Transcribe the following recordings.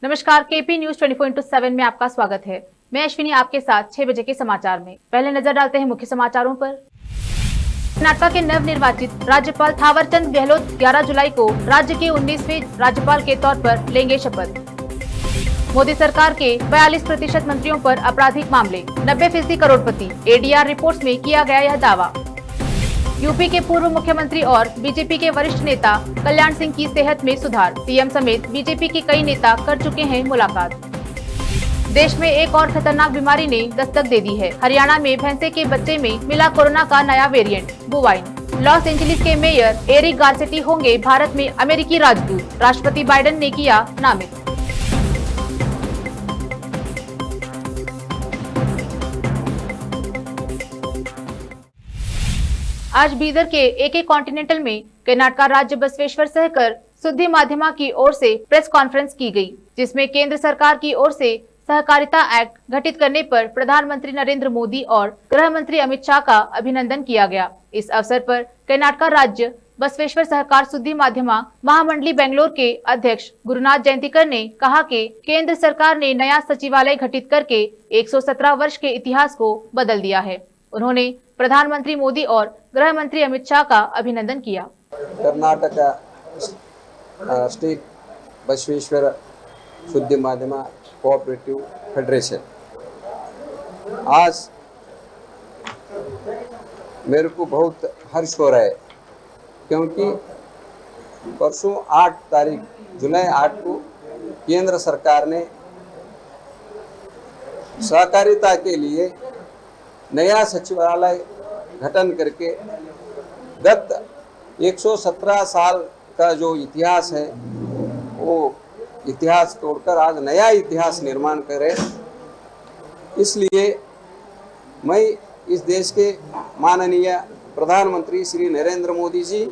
नमस्कार, KP news 24/7 में आपका स्वागत है। मैं अश्विनी आपके साथ 6 बजे के समाचार में। पहले नजर डालते हैं मुख्य समाचारों पर। कर्नाटक के नवनिर्वाचित राज्यपाल थावरचंद गहलोत 11 जुलाई को राज्य के 19वें राज्यपाल के तौर पर लेंगे शपथ। मोदी सरकार के 42% मंत्रियों पर आपराधिक मामले, 90% करोड़पति, एडीआर रिपोर्ट्स में किया गया यह दावा। यूपी के पूर्व मुख्यमंत्री और बीजेपी के वरिष्ठ नेता कल्याण सिंह की सेहत में सुधार, सीएम समेत बीजेपी के कई नेता कर चुके हैं मुलाकात। देश में एक और खतरनाक बीमारी ने दस्तक दे दी है। हरियाणा में भैंसे के बच्चे में मिला कोरोना का नया वेरिएंट बुवाइन। लॉस एंजलिस के मेयर एरिक गारसेटी होंगे भारत में अमेरिकी राजदूत, राष्ट्रपति बाइडेन ने किया नामित। आज बीदर के एके कॉन्टिनेंटल में कर्नाटक राज्य बसवेश्वर सहकार शुद्धि माध्यमा की ओर से प्रेस कॉन्फ्रेंस की गई, जिसमें केंद्र सरकार की ओर से सहकारिता एक्ट गठित करने पर प्रधानमंत्री नरेंद्र मोदी और गृह मंत्री अमित शाह का अभिनंदन किया गया। इस अवसर पर कर्नाटक राज्य बसवेश्वर सहकार शुद्धि माध्यमा महामंडली बेंगलोर के अध्यक्ष गुरुनाथ जयंतिकर ने कहा कि केंद्र सरकार ने नया सचिवालय गठित करके 117 वर्ष के इतिहास को बदल दिया है। उन्होंने प्रधानमंत्री मोदी और गृह मंत्री अमित शाह का अभिनंदन किया। कर्नाटक स्टेट बसवेश्वर शुद्धि माध्यमा कोऑपरेटिव फेडरेशन, आज मेरे को बहुत हर्ष हो रहा है, क्योंकि परसों 8 तारीख जुलाई 8 को केंद्र सरकार ने सहकारिता के लिए नया सचिवालय गठन करके गत 117 साल का जो इतिहास है वो इतिहास तोड़कर आज नया इतिहास निर्माण करे। इसलिए मैं इस देश के माननीय प्रधानमंत्री श्री नरेंद्र मोदी जी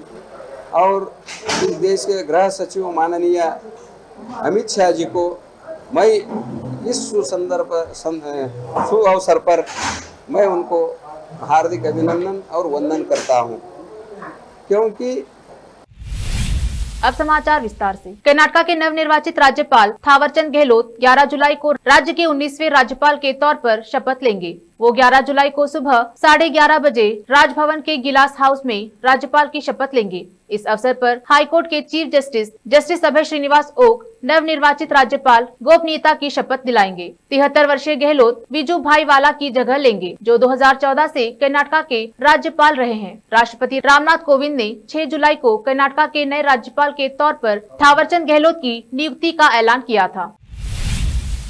और इस देश के गृह सचिव माननीय अमित शाह जी को मैं इस शुभ अवसर पर मैं उनको हार्दिक अभिनंदन और वंदन करता हूं, क्योंकि अब समाचार विस्तार से। कर्नाटक के नवनिर्वाचित राज्यपाल थावरचंद गहलोत 11 जुलाई को राज्य के 19वें राज्यपाल के तौर पर शपथ लेंगे। वो 11 जुलाई को सुबह 11:30 बजे राजभवन के गिलास हाउस में राज्यपाल की शपथ लेंगे। इस अवसर पर हाईकोर्ट के चीफ जस्टिस अभय श्रीनिवास ओक नवनिर्वाचित राज्यपाल गोपनीयता की शपथ दिलाएंगे। 73 वर्षीय गहलोत विजू भाई वाला की जगह लेंगे, जो 2014 से कर्नाटक के राज्यपाल रहे हैं। राष्ट्रपति रामनाथ कोविंद ने 6 जुलाई को कर्नाटक के नए राज्यपाल के तौर पर थावरचंद गहलोत की नियुक्ति का ऐलान किया था।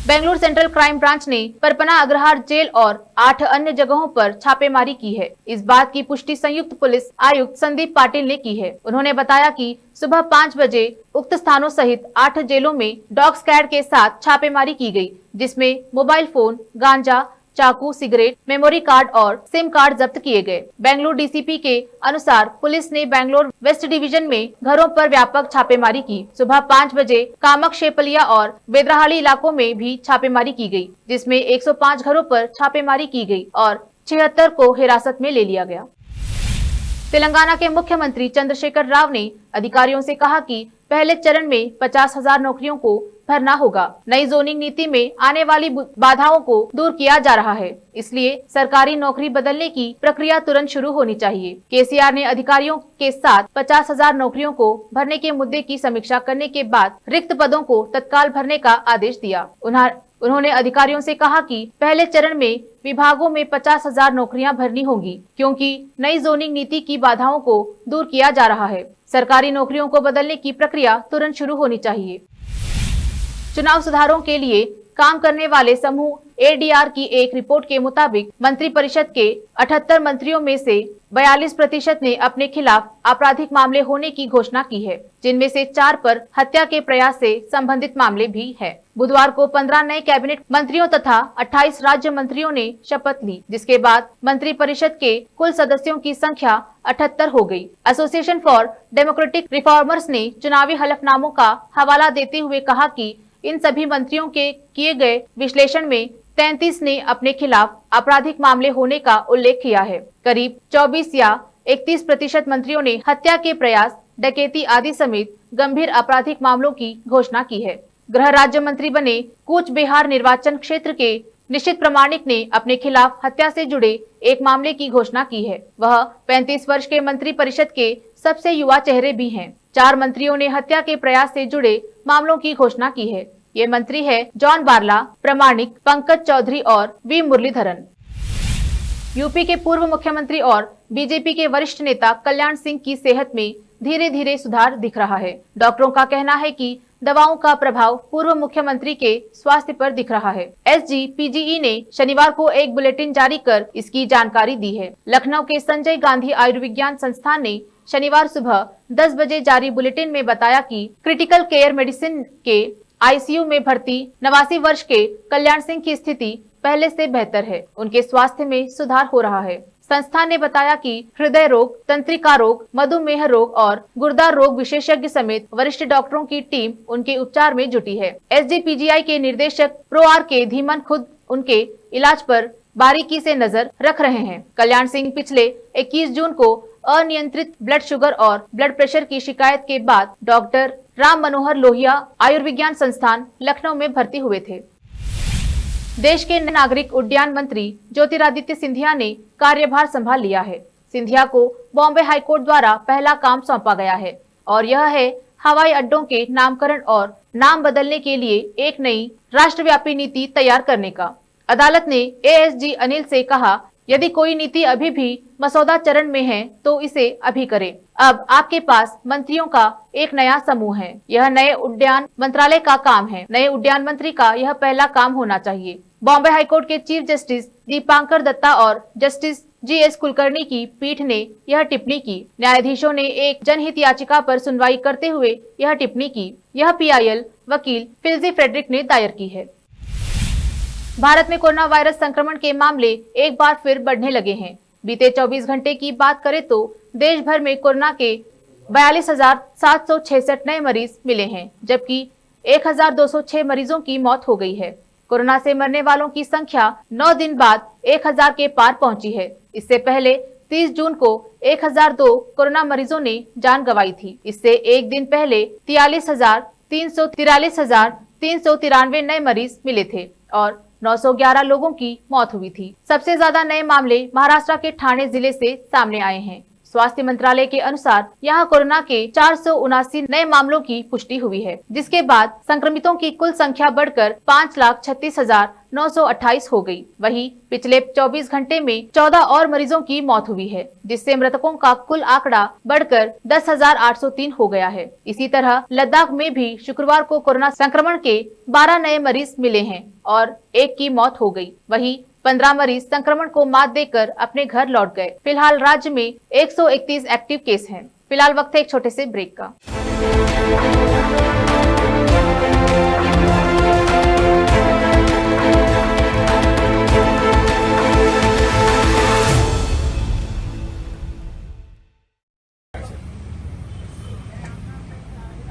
बेंगलुरु सेंट्रल क्राइम ब्रांच ने परपना अग्रहार जेल और 8 अन्य जगहों पर छापेमारी की है। इस बात की पुष्टि संयुक्त पुलिस आयुक्त संदीप पाटिल ने की है। उन्होंने बताया कि सुबह 5 बजे उक्त स्थानों सहित 8 जेलों में डॉग स्क्वाड के साथ छापेमारी की गई, जिसमें मोबाइल फोन, गांजा, चाकू, सिगरेट, मेमोरी कार्ड और सिम कार्ड जब्त किए गए। बेंगलुरु डीसीपी के अनुसार पुलिस ने बेंगलुरु वेस्ट डिवीजन में घरों पर व्यापक छापेमारी की। सुबह 5 बजे कामक शेपलिया और बेदराहाली इलाकों में भी छापेमारी की गई, जिसमें 105 घरों पर छापेमारी की गई और 76 को हिरासत में ले लिया गया। तेलंगाना के मुख्यमंत्री चंद्रशेखर राव ने अधिकारियों से कहा कि पहले चरण में 50,000 नौकरियों को भरना होगा। नई जोनिंग नीति में आने वाली बाधाओं को दूर किया जा रहा है, इसलिए सरकारी नौकरी बदलने की प्रक्रिया तुरंत शुरू होनी चाहिए। केसीआर ने अधिकारियों के साथ 50,000 नौकरियों को भरने के मुद्दे की समीक्षा करने के बाद रिक्त पदों को तत्काल भरने का आदेश दिया। उन्होंने अधिकारियों से कहा कि पहले चरण में विभागों में 50,000 नौकरियां भरनी होंगी, क्योंकि नई जोनिंग नीति की बाधाओं को दूर किया जा रहा है। सरकारी नौकरियों को बदलने की प्रक्रिया तुरंत शुरू होनी चाहिए। चुनाव सुधारों के लिए काम करने वाले समूह एडीआर की एक रिपोर्ट के मुताबिक मंत्रिपरिषद के 78 मंत्रियों में से 42% ने अपने खिलाफ आपराधिक मामले होने की घोषणा की है, जिनमें से 4 पर हत्या के प्रयास से संबंधित मामले भी हैं। बुधवार को 15 नए कैबिनेट मंत्रियों तथा 28 राज्य मंत्रियों ने शपथ ली, जिसके बाद मंत्रिपरिषद के कुल सदस्यों की संख्या 78 हो गई। एसोसिएशन फॉर डेमोक्रेटिक रिफॉर्मर्स ने चुनावी हलफनामों का हवाला देते हुए कहा कि इन सभी मंत्रियों के किए गए विश्लेषण में 33 ने अपने खिलाफ आपराधिक मामले होने का उल्लेख किया है। करीब 24 या 31% मंत्रियों ने हत्या के प्रयास, डकैती आदि समेत गंभीर आपराधिक मामलों की घोषणा की है। गृह राज्य मंत्री बने कूच बिहार निर्वाचन क्षेत्र के निश्चित प्रमाणिक ने अपने खिलाफ हत्या से जुड़े एक मामले की घोषणा की है। वह 35 वर्ष के मंत्री परिषद के सबसे युवा चेहरे भी हैं। 4 मंत्रियों ने हत्या के प्रयास से जुड़े मामलों की घोषणा की है। ये मंत्री है जॉन बारला, प्रमाणिक, पंकज चौधरी और वी मुरलीधरन। यूपी के पूर्व मुख्यमंत्री और बीजेपी के वरिष्ठ नेता कल्याण सिंह की सेहत में धीरे धीरे सुधार दिख रहा है। डॉक्टरों का कहना है कि दवाओं का प्रभाव पूर्व मुख्यमंत्री के स्वास्थ्य पर दिख रहा है। SGPGE ने शनिवार को एक बुलेटिन जारी कर इसकी जानकारी दी है। लखनऊ के संजय गांधी आयुर्विज्ञान संस्थान ने शनिवार सुबह 10 बजे जारी बुलेटिन में बताया कि क्रिटिकल केयर मेडिसिन के ICU में भर्ती 89 वर्ष के कल्याण सिंह की स्थिति पहले से बेहतर है। उनके स्वास्थ्य में सुधार हो रहा है। संस्थान ने बताया कि हृदय रोग, तंत्रिका रोग, मधुमेह रोग और गुर्दा रोग विशेषज्ञ समेत वरिष्ठ डॉक्टरों की टीम उनके उपचार में जुटी है। SGPGI के निर्देशक प्रो RK धीमन खुद उनके इलाज पर बारीकी से नजर रख रहे हैं। कल्याण सिंह पिछले 21 जून को अनियंत्रित ब्लड शुगर और ब्लड प्रेशर की शिकायत के बाद डॉक्टर राम मनोहर लोहिया आयुर्विज्ञान संस्थान लखनऊ में भर्ती हुए थे। देश के नागरिक उड्डयन मंत्री ज्योतिरादित्य सिंधिया ने कार्यभार संभाल लिया है। सिंधिया को बॉम्बे हाईकोर्ट द्वारा पहला काम सौंपा गया है और यह है हवाई अड्डों के नामकरण और नाम बदलने के लिए एक नई राष्ट्रव्यापी नीति तैयार करने का। अदालत ने ASG अनिल से कहा, यदि कोई नीति अभी भी मसौदा चरण में है तो इसे अभी करें। अब आपके पास मंत्रियों का एक नया समूह है। यह नए उड्डयन मंत्रालय का काम है। नए उड्डयन मंत्री का यह पहला काम होना चाहिए। बॉम्बे हाईकोर्ट के चीफ जस्टिस दीपांकर दत्ता और जस्टिस GS कुलकर्णी की पीठ ने यह टिप्पणी की। न्यायाधीशों ने एक जनहित याचिका पर सुनवाई करते हुए यह टिप्पणी की। यह PIL वकील फिल्जी फ्रेडरिक ने दायर की है। भारत में कोरोना वायरस संक्रमण के मामले एक बार फिर बढ़ने लगे हैं। बीते 24 घंटे की बात करें तो देश भर में कोरोना के 42,766 नए मरीज मिले हैं, जबकि 1,206 मरीजों की मौत हो गई है। कोरोना से मरने वालों की संख्या 9 दिन बाद 1,000 के पार पहुंची है। इससे पहले 30 जून को 1,002 कोरोना मरीजों ने जान गंवाई थी। इससे एक दिन पहले 43,393 नए मरीज मिले थे और 911 लोगों की मौत हुई थी। सबसे ज्यादा नए मामले महाराष्ट्र के ठाणे जिले से सामने आए हैं। स्वास्थ्य मंत्रालय के अनुसार यहां कोरोना के 479 नए मामलों की पुष्टि हुई है, जिसके बाद संक्रमितों की कुल संख्या बढ़कर 5,36,928 हो गई। वहीं पिछले 24 घंटे में 14 और मरीजों की मौत हुई है, जिससे मृतकों का कुल आंकड़ा बढ़कर 10,803 हो गया है। इसी तरह लद्दाख में भी शुक्रवार को कोरोना संक्रमण के 12 नए मरीज मिले हैं और एक की मौत हो गई। वहीं 15 मरीज संक्रमण को मात देकर अपने घर लौट गए। फिलहाल राज्य में 131 एक्टिव केस हैं। फिलहाल वक्त है एक छोटे से ब्रेक का।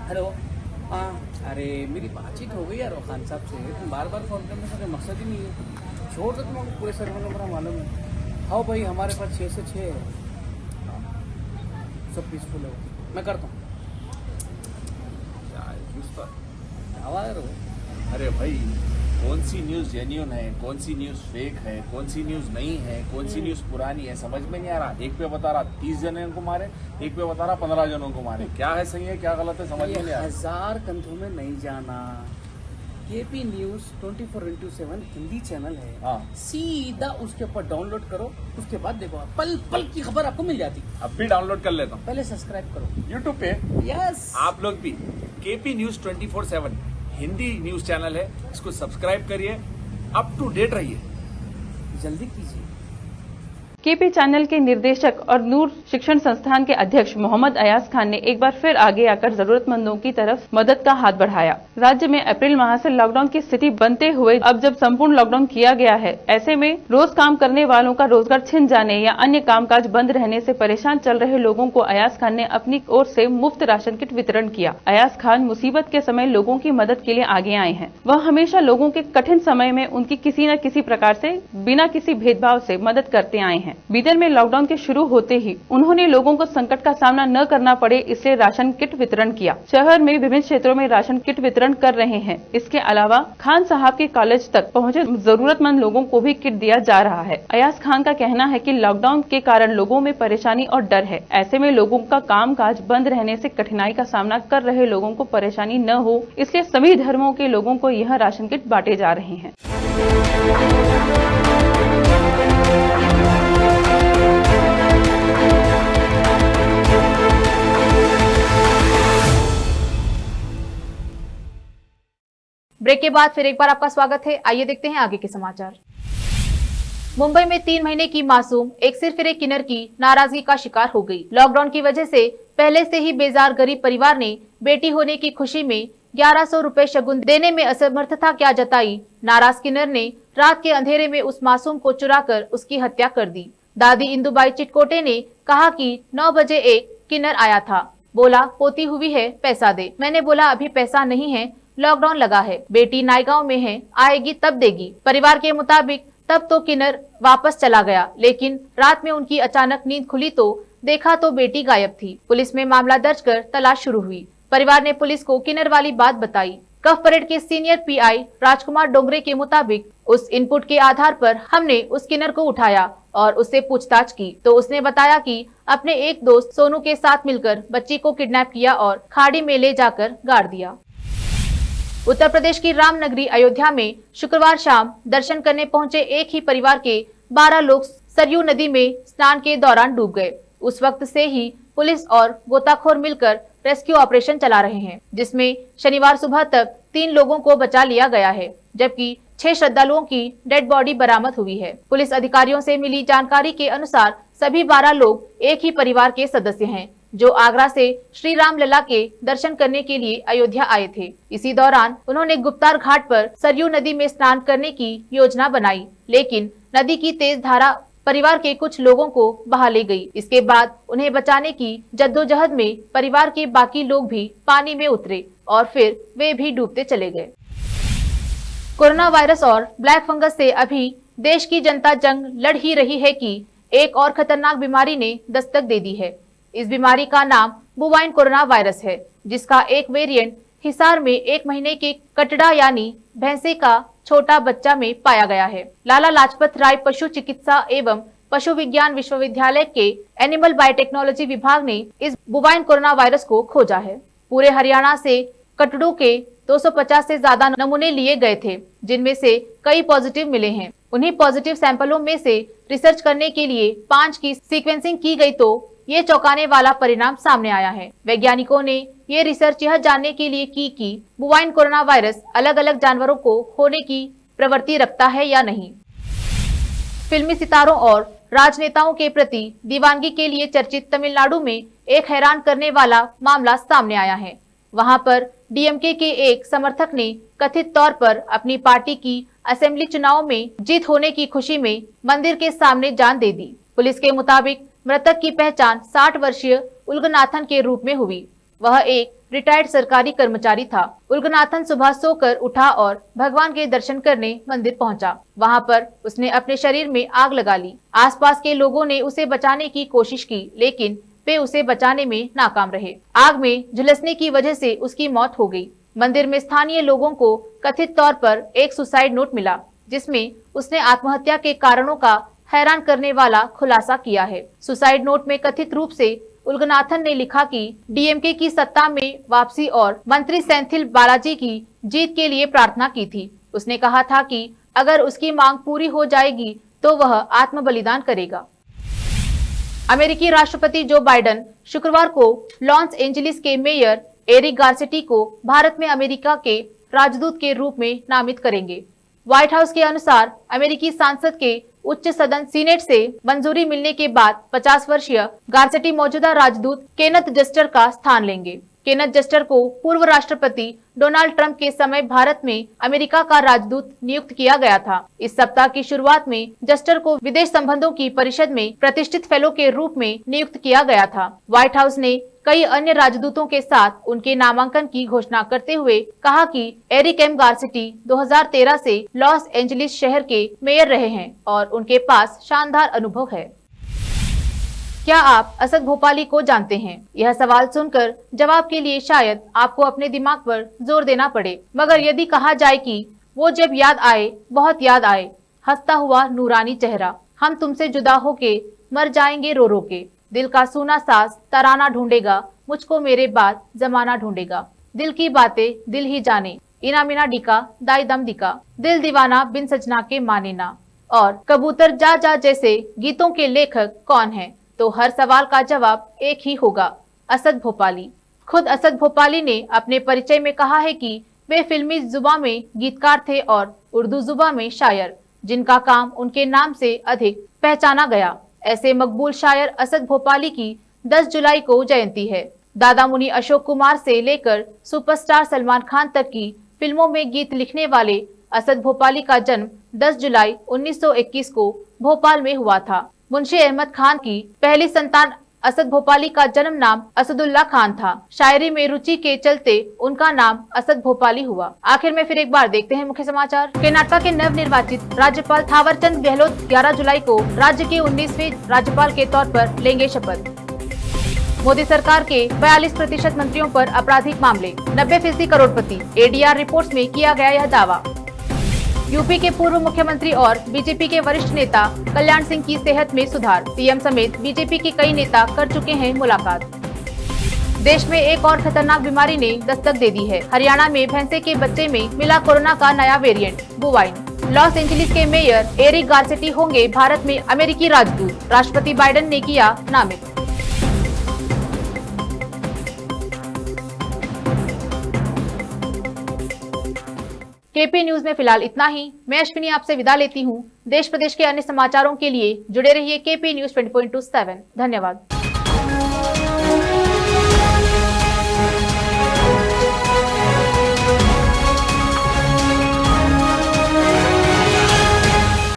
हेलो, हाँ, अरे मेरी बातचीत हो गई यार खान साहब से। तुम बार बार फोन करने का कोई मकसद ही नहीं है। छोड़ दो, तुमको पूरे सर्वर नंबर मालूम है। हाँ भाई, हमारे पास 6 से 6 है। सब पीसफुल है। मैं करता हूँ। अरे भाई, कौन सी न्यूज़ जेन्युइन है, कौन सी न्यूज़ फेक है, कौन सी न्यूज़ नई है, कौन सी न्यूज़ पुरानी है, समझ में नहीं आ रहा। एक पे बता रहा 30 जनों को मारे, एक पे बता रहा 15 जनों को मारे। क्या है सही है, क्या गलत है, समझ में नहीं आ रहा। 1000 कंधों में नहीं जाना। KP न्यूज़ 24/7 हिंदी चैनल है। हाँ। सीधा उसके ऊपर डाउनलोड करो, उसके बाद देखो पल पल की खबर आपको मिल जाती। अब भी डाउनलोड कर लेता हूँ। पहले सब्सक्राइब करो यूट्यूब पे। यस, आप लोग भी KP news 24/7 Hindi news channel है, इसको सब्सक्राइब करिए, अप टू डेट रहिए। जल्दी कीजिए। KP चैनल के निर्देशक और नूर शिक्षण संस्थान के अध्यक्ष मोहम्मद अयाज खान ने एक बार फिर आगे आकर जरूरतमंदों की तरफ मदद का हाथ बढ़ाया। राज्य में अप्रैल माह से लॉकडाउन की स्थिति बनते हुए अब जब संपूर्ण लॉकडाउन किया गया है, ऐसे में रोज काम करने वालों का रोजगार छिन जाने या अन्य कामकाज बंद रहने से परेशान चल रहे लोगों को अयाज खान ने अपनी ओर से मुफ्त राशन किट वितरण किया। अयाज खान मुसीबत के समय लोगों की मदद के लिए आगे आए हैं। वह हमेशा लोगों के कठिन समय में उनकी किसी न किसी प्रकार से बिना किसी भेदभाव से मदद करते आए हैं। हैं। बीदर में लॉकडाउन के शुरू होते ही उन्होंने लोगों को संकट का सामना न करना पड़े इसलिए राशन किट वितरण किया। शहर में विभिन्न क्षेत्रों में राशन किट वितरण कर रहे हैं। इसके अलावा खान साहब के कॉलेज तक पहुँचे जरूरतमंद लोगों को भी किट दिया जा रहा है। अयाज खान का कहना है कि लॉकडाउन के कारण लोगों में परेशानी और डर है। ऐसे में लोगों का कामकाज बंद रहने से कठिनाई का सामना कर रहे लोगों को परेशानी न हो, इसलिए सभी धर्मों के लोगों को यह राशन किट बांटे जा रहे हैं। ब्रेक के बाद फिर एक बार आपका स्वागत है। आइए देखते हैं आगे के समाचार। मुंबई में 3 महीने की मासूम एक सिरफिरे किन्नर की नाराजगी का शिकार हो गई। लॉकडाउन की वजह से पहले से ही बेजार गरीब परिवार ने बेटी होने की खुशी में 1100 रुपए शगुन देने में असमर्थता क्या जताई। नाराज किन्नर ने रात के अंधेरे में उस मासूम को चुराकर उसकी हत्या कर दी। दादी इंदुबाई चिटकोटे ने कहा कि 9 बजे एक किन्नर आया था, बोला पोती हुई है पैसा दे। मैंने बोला अभी पैसा नहीं है, लॉकडाउन लगा है, बेटी नायगांव में है, आएगी तब देगी। परिवार के मुताबिक तब तो किन्नर वापस चला गया, लेकिन रात में उनकी अचानक नींद खुली तो देखा तो बेटी गायब थी। पुलिस में मामला दर्ज कर तलाश शुरू हुई। परिवार ने पुलिस को किन्नर वाली बात बताई। कफ परेड के सीनियर पीआई राजकुमार डोंगरे के मुताबिक उस इनपुट के आधार पर हमने उस किन्नर को उठाया और उससे पूछताछ की तो उसने बताया कि अपने एक दोस्त सोनू के साथ मिलकर बच्ची को किडनैप किया और खाड़ी में ले जाकर गाड़ दिया। उत्तर प्रदेश की रामनगरी अयोध्या में शुक्रवार शाम दर्शन करने पहुंचे एक ही परिवार के 12 लोग सरयू नदी में स्नान के दौरान डूब गए। उस वक्त से ही पुलिस और गोताखोर मिलकर रेस्क्यू ऑपरेशन चला रहे हैं, जिसमें शनिवार सुबह तक 3 लोगों को बचा लिया गया है, जबकि 6 श्रद्धालुओं की डेड बॉडी बरामद हुई है। पुलिस अधिकारियों से मिली जानकारी के अनुसार सभी 12 लोग एक ही परिवार के सदस्य हैं, जो आगरा से श्री राम लला के दर्शन करने के लिए अयोध्या आए थे। इसी दौरान उन्होंने गुप्तार घाट पर सरयू नदी में स्नान करने की योजना बनाई, लेकिन नदी की तेज धारा परिवार के कुछ लोगों को बहा ले गई। इसके बाद उन्हें बचाने की जद्दोजहद में परिवार के बाकी लोग भी पानी में उतरे और फिर वे भी डूबते चले गए। कोरोना वायरस और ब्लैक फंगस से अभी देश की जनता जंग लड़ ही रही है कि एक और खतरनाक बीमारी ने दस्तक दे दी है। इस बीमारी का नाम बुवाइन कोरोना वायरस है, जिसका एक वेरिएंट हिसार में 1 महीने के कटड़ा यानी भैंसे का छोटा बच्चा में पाया गया है। लाला लाजपत राय पशु चिकित्सा एवं पशु विज्ञान विश्वविद्यालय के एनिमल बायोटेक्नोलॉजी विभाग ने इस बुवाइन कोरोना वायरस को खोजा है। पूरे हरियाणा से कटड़ों के 250 से ज्यादा नमूने लिए गए थे, जिनमें से कई पॉजिटिव मिले हैं। उन्हीं पॉजिटिव सैंपलों में से रिसर्च करने के लिए 5 की सीक्वेंसिंग की गई तो ये चौंकाने वाला परिणाम सामने आया है। वैज्ञानिकों ने ये रिसर्च यह जानने के लिए की कि बुवाइन कोरोना वायरस अलग अलग जानवरों को होने की प्रवृत्ति रखता है या नहीं। फिल्मी सितारों और राजनेताओं के प्रति दीवानगी के लिए चर्चित तमिलनाडु में एक हैरान करने वाला मामला सामने आया है। वहां पर डीएमके के एक समर्थक ने कथित तौर पर अपनी पार्टी की असेंबली चुनाव में जीत होने की खुशी में मंदिर के सामने जान दे दी। पुलिस के मुताबिक मृतक की पहचान 60 वर्षीय उल्गनाथन के रूप में हुई। वह एक रिटायर्ड सरकारी कर्मचारी था। उल्गनाथन सुबह सोकर उठा और भगवान के दर्शन करने मंदिर पहुंचा। वहां पर उसने अपने शरीर में आग लगा ली। आसपास के लोगों ने उसे बचाने की कोशिश की, लेकिन वे उसे बचाने में नाकाम रहे। आग में झुलसने की वजह से उसकी मौत हो गई। मंदिर में स्थानीय लोगों को कथित तौर पर एक सुसाइड नोट मिला, जिसमें उसने आत्महत्या के कारणों का हैरान करने वाला खुलासा किया है। सुसाइड नोट में कथित रूप से उल्गनाथन ने लिखा कि डीएमके की सत्ता में वापसी और मंत्री सेंथिल बालाजी की जीत के लिए प्रार्थना की थी। उसने कहा था कि अगर उसकी मांग पूरी हो जाएगी तो वह आत्म बलिदान करेगा। अमेरिकी राष्ट्रपति जो बाइडेन शुक्रवार को लॉस एंजलिस के मेयर एरिक गारसेटी को भारत में अमेरिका के राजदूत के रूप में नामित करेंगे। व्हाइट हाउस के अनुसार अमेरिकी संसद के उच्च सदन सीनेट से मंजूरी मिलने के बाद 50 वर्षीय गारसेटी मौजूदा राजदूत केनेथ जस्टर का स्थान लेंगे। केनेथ जस्टर को पूर्व राष्ट्रपति डोनाल्ड ट्रंप के समय भारत में अमेरिका का राजदूत नियुक्त किया गया था। इस सप्ताह की शुरुआत में जस्टर को विदेश संबंधों की परिषद में प्रतिष्ठित फेलो के रूप में नियुक्त किया गया था। व्हाइट हाउस ने कई अन्य राजदूतों के साथ उनके नामांकन की घोषणा करते हुए कहा कि एरिक एम गारसेटी 2013 से लॉस एंजलिस शहर के मेयर रहे हैं और उनके पास शानदार अनुभव है। क्या आप असद भोपाली को जानते हैं? यह सवाल सुनकर जवाब के लिए शायद आपको अपने दिमाग पर जोर देना पड़े, मगर यदि कहा जाए कि वो जब याद आए, बहुत याद आए, हंसता हुआ नूरानी चेहरा, हम तुमसे जुदा होके मर जाएंगे रो रो के, दिल का सूना सास तराना ढूंढेगा, मुझको मेरे बाद जमाना ढूंढेगा, दिल की बातें दिल ही जाने, इना मिना डिका दाई दम दिका, दिल दीवाना बिन सजना के माने ना, और कबूतर जा जा जैसे गीतों के लेखक कौन है? तो हर सवाल का जवाब एक ही होगा, असद भोपाली। खुद असद भोपाली ने अपने परिचय में कहा है कि वे फिल्मी जुबा में गीतकार थे और उर्दू जुबा में शायर, जिनका काम उनके नाम से अधिक पहचाना गया। ऐसे मकबूल शायर असद भोपाली की 10 जुलाई को जयंती है। दादा मुनि अशोक कुमार से लेकर सुपरस्टार सलमान खान तक की फिल्मों में गीत लिखने वाले असद भोपाली का जन्म 10 जुलाई 1921 को भोपाल में हुआ था। मुंशी अहमद खान की पहली संतान असद भोपाली का जन्म नाम असदुल्ला खान था। शायरी में रुचि के चलते उनका नाम असद भोपाली हुआ। आखिर में फिर एक बार देखते हैं मुख्य समाचार। कर्नाटक के नव निर्वाचित राज्यपाल थावरचंद गहलोत 11 जुलाई को राज्य के 19वें राज्यपाल के तौर पर लेंगे शपथ। मोदी सरकार के 42% मंत्रियों पर आपराधिक मामले, 90% करोड़पति, एडीआर रिपोर्ट्स में किया गया यह दावा। यूपी के पूर्व मुख्यमंत्री और बीजेपी के वरिष्ठ नेता कल्याण सिंह की सेहत में सुधार, सीएम समेत बीजेपी के कई नेता कर चुके हैं मुलाकात। देश में एक और खतरनाक बीमारी ने दस्तक दे दी है। हरियाणा में भैंसे के बच्चे में मिला कोरोना का नया वेरिएंट बुवाइन। लॉस एंजलिस के मेयर एरिक गारसेटी होंगे भारत में अमेरिकी राजदूत, राष्ट्रपति बाइडेन ने किया नामित। केपी न्यूज में फिलहाल इतना ही। मैं अश्विनी आपसे विदा लेती हूँ। देश प्रदेश के अन्य समाचारों के लिए जुड़े रहिए केपी न्यूज 20.7। धन्यवाद।